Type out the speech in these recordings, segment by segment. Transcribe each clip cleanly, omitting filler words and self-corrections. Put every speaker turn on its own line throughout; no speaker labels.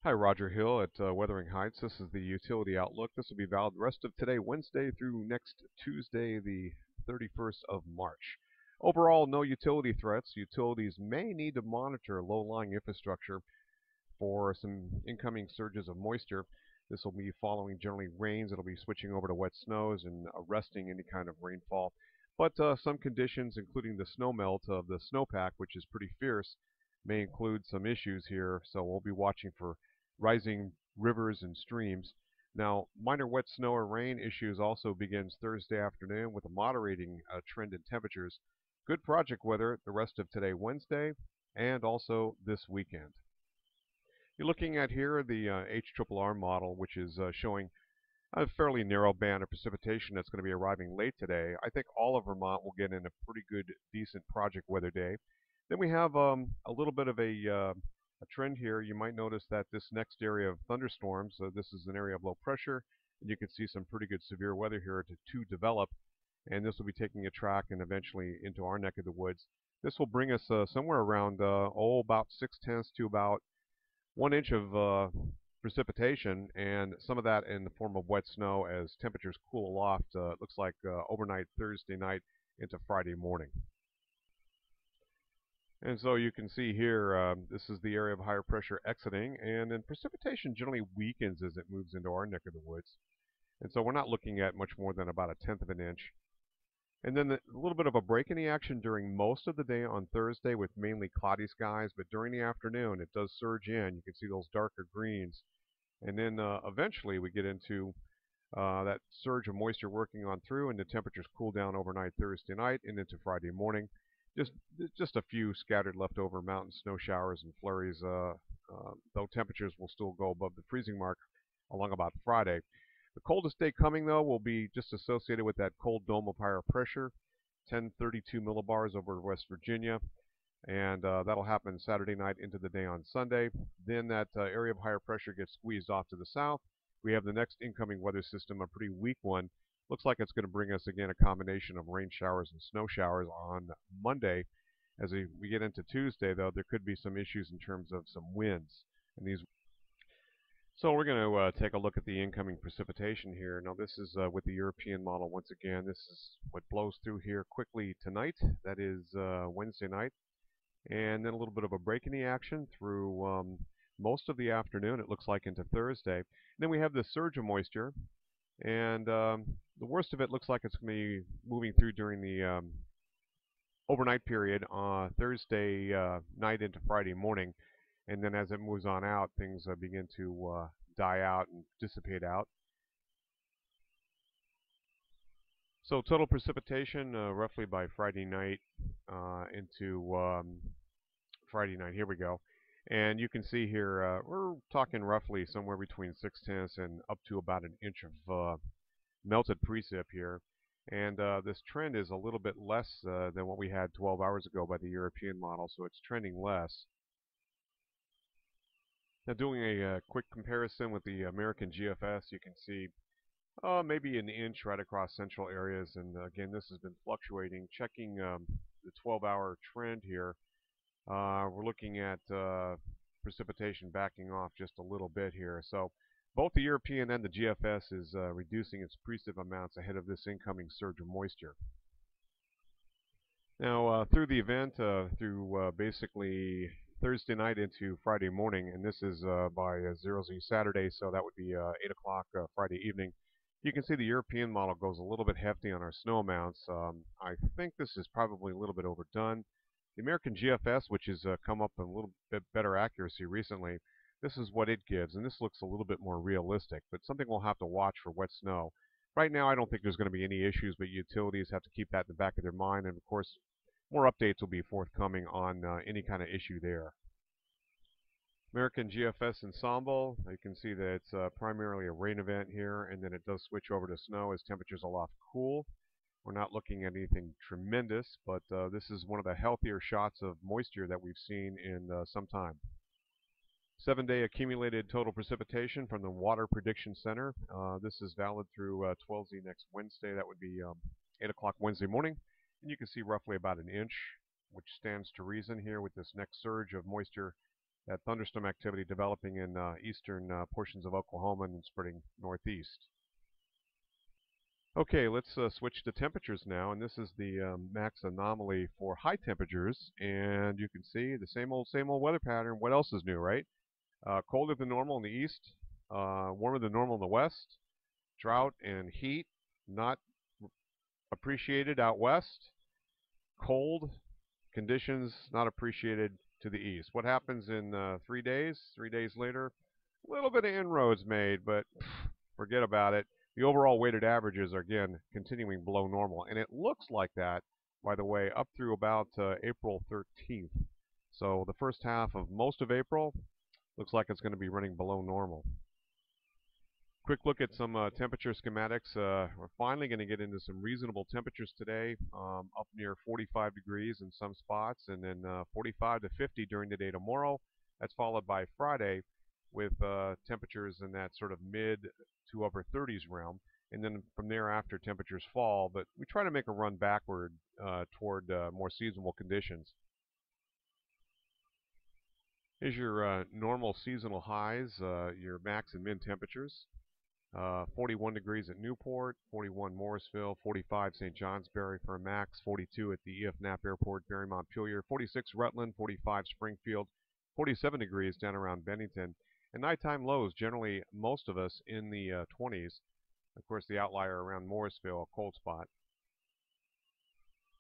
Hi, Roger Hill at Wuthering Heights. This is the utility outlook. This will be valid the rest of today, Wednesday, through next Tuesday, the 31st of March. Overall, no utility threats. Utilities may need to monitor low-lying infrastructure for some incoming surges of moisture. This will be following generally rains. It'll be switching over to wet snows and arresting any kind of rainfall. But some conditions, including the snow melt of the snowpack, which is pretty fierce, may include some issues here. So we'll be watching for rising rivers and streams. Now, minor wet snow or rain issues also begins Thursday afternoon with a moderating trend in temperatures. Good project weather the rest of today, Wednesday, and also this weekend. You're looking at here the HRRR model, which is showing a fairly narrow band of precipitation that's going to be arriving late today. I think all of Vermont will get in a pretty good, decent project weather day. Then we have a little bit of a trend here. You might notice that this next area of thunderstorms, this is an area of low pressure, and you can see some pretty good severe weather here to develop, and this will be taking a track and eventually into our neck of the woods. This will bring us somewhere around, about 6/10 to about 1 inch of precipitation, and some of that in the form of wet snow as temperatures cool aloft. It looks like overnight Thursday night into Friday morning. And so you can see here, this is the area of higher pressure exiting, and then precipitation generally weakens as it moves into our neck of the woods. And so we're not looking at much more than about 1/10 of an inch. And then a little bit of a break in the action during most of the day on Thursday with mainly cloudy skies, but during the afternoon it does surge in. You can see those darker greens. And then eventually we get into that surge of moisture working on through, and the temperatures cool down overnight Thursday night and into Friday morning. Just a few scattered leftover mountain snow showers and flurries, though temperatures will still go above the freezing mark along about Friday. The coldest day coming, though, will be just associated with that cold dome of higher pressure, 1032 millibars over West Virginia, and that'll happen Saturday night into the day on Sunday. Then that area of higher pressure gets squeezed off to the south. We have the next incoming weather system, a pretty weak one. Looks like it's going to bring us again a combination of rain showers and snow showers on Monday. As we get into Tuesday, though, there could be some issues in terms of some winds. And these So we're going to take a look at the incoming precipitation here. Now this is with the European model once again. This is what blows through here quickly tonight. That is Wednesday night. And then a little bit of a break in the action through most of the afternoon, it looks like, into Thursday. And then we have this surge of moisture. And the worst of it looks like it's going to be moving through during the overnight period on Thursday night into Friday morning. And then as it moves on out, things begin to die out and dissipate out. So total precipitation roughly by Friday night into Friday night. Here we go. And you can see here, we're talking roughly somewhere between 6/10 and up to about 1 inch of melted precip here. And this trend is a little bit less than what we had 12 hours ago by the European model, so it's trending less. Now doing a quick comparison with the American GFS, you can see maybe 1 inch right across central areas, and again this has been fluctuating. Checking the 12-hour trend here, we're looking at precipitation backing off just a little bit here. So both the European and the GFS is reducing its precip amounts ahead of this incoming surge of moisture. Now through the event, through basically Thursday night into Friday morning, and this is by 0Z Saturday, so that would be 8 o'clock Friday evening. You can see the European model goes a little bit hefty on our snow amounts. I think this is probably a little bit overdone. The American GFS, which has come up a little bit better accuracy recently, this is what it gives, and this looks a little bit more realistic, but something we'll have to watch for wet snow. Right now, I don't think there's going to be any issues, but utilities have to keep that in the back of their mind, and of course, more updates will be forthcoming on any kind of issue there. American GFS ensemble, you can see that it's primarily a rain event here, and then it does switch over to snow as temperatures aloft cool. We're not looking at anything tremendous, but this is one of the healthier shots of moisture that we've seen in some time. 7-day accumulated total precipitation from the Water Prediction Center. This is valid through 12Z next Wednesday. That would be 8 o'clock Wednesday morning. And you can see roughly about 1 inch, which stands to reason here with this next surge of moisture that thunderstorm activity developing in eastern portions of Oklahoma and spreading northeast. Okay, let's switch to temperatures now, and this is the max anomaly for high temperatures, and you can see the same old weather pattern. What else is new, right? Colder than normal in the east, warmer than normal in the west, drought and heat not appreciated out west, cold conditions not appreciated to the east. What happens in 3 days? 3 days later, a little bit of inroads made, but forget about it. The overall weighted averages are again continuing below normal, and it looks like that, by the way, up through about April 13th. So the first half of most of April looks like it's going to be running below normal. Quick look at some temperature schematics. We're finally going to get into some reasonable temperatures today, up near 45 degrees in some spots, and then 45 to 50 during the day tomorrow. That's followed by Friday with temperatures in that sort of mid to upper 30s realm. And then from thereafter, temperatures fall, but we try to make a run backward toward more seasonal conditions. Here's your normal seasonal highs, your max and min temperatures. 41 degrees at Newport, 41 Morrisville, 45 St. Johnsbury for a max, 42 at the E.F. Knapp Airport, Barry Montpelier, 46 Rutland, 45 Springfield, 47 degrees down around Bennington. And nighttime lows, generally most of us in the 20s. Of course, the outlier around Morrisville, a cold spot.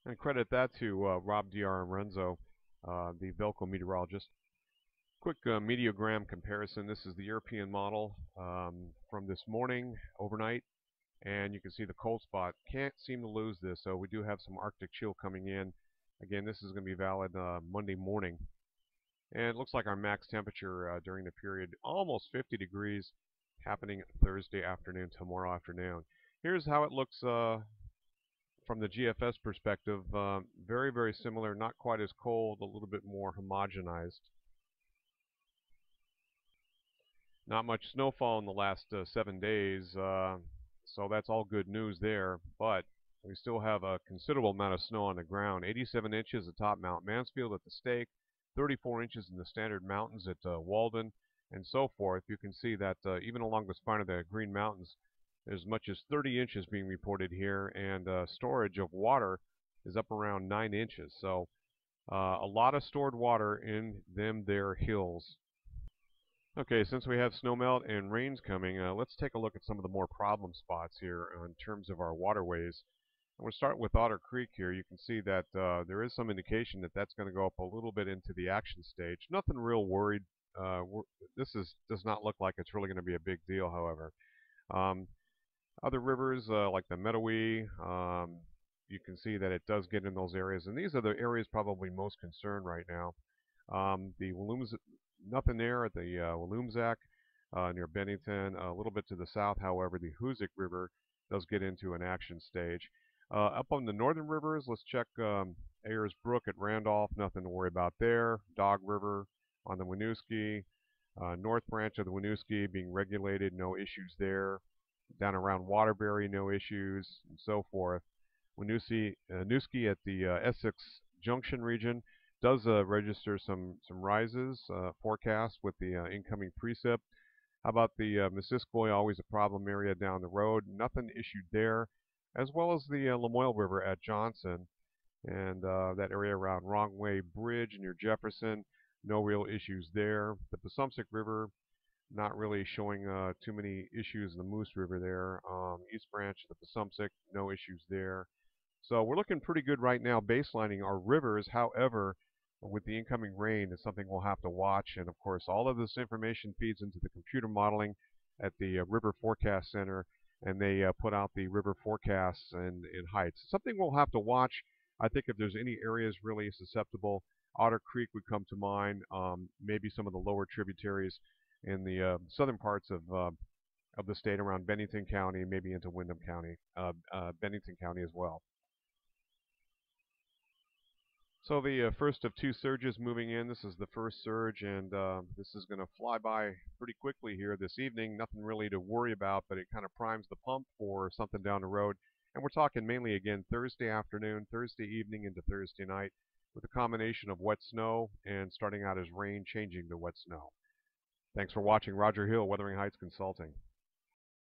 And credit that to Rob D'Arenzo, the Velco meteorologist. Quick meteogram comparison. This is the European model from this morning, overnight, and you can see the cold spot. Can't seem to lose this, so we do have some Arctic chill coming in. Again, this is going to be valid Monday morning. And it looks like our max temperature during the period, almost 50 degrees, happening Thursday afternoon, tomorrow afternoon. Here's how it looks from the GFS perspective. Very, very similar, not quite as cold, a little bit more homogenized. Not much snowfall in the last 7 days, so that's all good news there. But we still have a considerable amount of snow on the ground. 87 inches atop Mount Mansfield at the Stake, 34 inches in the Standard Mountains at Walden, and so forth. You can see that even along the spine of the Green Mountains, as much as 30 inches being reported here, and storage of water is up around 9 inches. So a lot of stored water in them there hills. Okay, since we have snowmelt and rains coming, let's take a look at some of the more problem spots here in terms of our waterways. I'm going to start with Otter Creek here. You can see that there is some indication that that's going to go up a little bit into the action stage. Nothing real worried. Does not look like it's really going to be a big deal, however. Other rivers like the Medowee, you can see that it does get in those areas, and these are the areas probably most concerned right now. The nothing there at the Walloomsac near Bennington. A little bit to the south, however, the Hoosic River does get into an action stage. Up on the northern rivers, let's check Ayers Brook at Randolph. Nothing to worry about there. Dog River on the Winooski. North branch of the Winooski being regulated, no issues there. Down around Waterbury, no issues, and so forth. Winooski at the Essex Junction region does register some rises forecast with the incoming precip. How about the Missisquoi, always a problem area down the road? Nothing issued there, as well as the Lamoille River at Johnson and that area around Wrongway Bridge near Jefferson. No real issues there. The Passumpsic River, not really showing too many issues in the Moose River there. East Branch of the Passumpsic, no issues there. So we're looking pretty good right now baselining our rivers. However, with the incoming rain, it's something we'll have to watch. And of course, all of this information feeds into the computer modeling at the River Forecast Center, and they put out the river forecasts and heights. Something we'll have to watch. I think if there's any areas really susceptible, Otter Creek would come to mind, maybe some of the lower tributaries in the southern parts of the state around Bennington County, maybe into Windham County, Bennington County as well. So the first of two surges moving in. This is the first surge, and this is going to fly by pretty quickly here this evening. Nothing really to worry about, but it kind of primes the pump for something down the road. And we're talking mainly, again, Thursday afternoon, Thursday evening into Thursday night. with a combination of wet snow and starting out as rain changing to wet snow. Thanks for watching. Roger Hill, Wuthering Heights Consulting.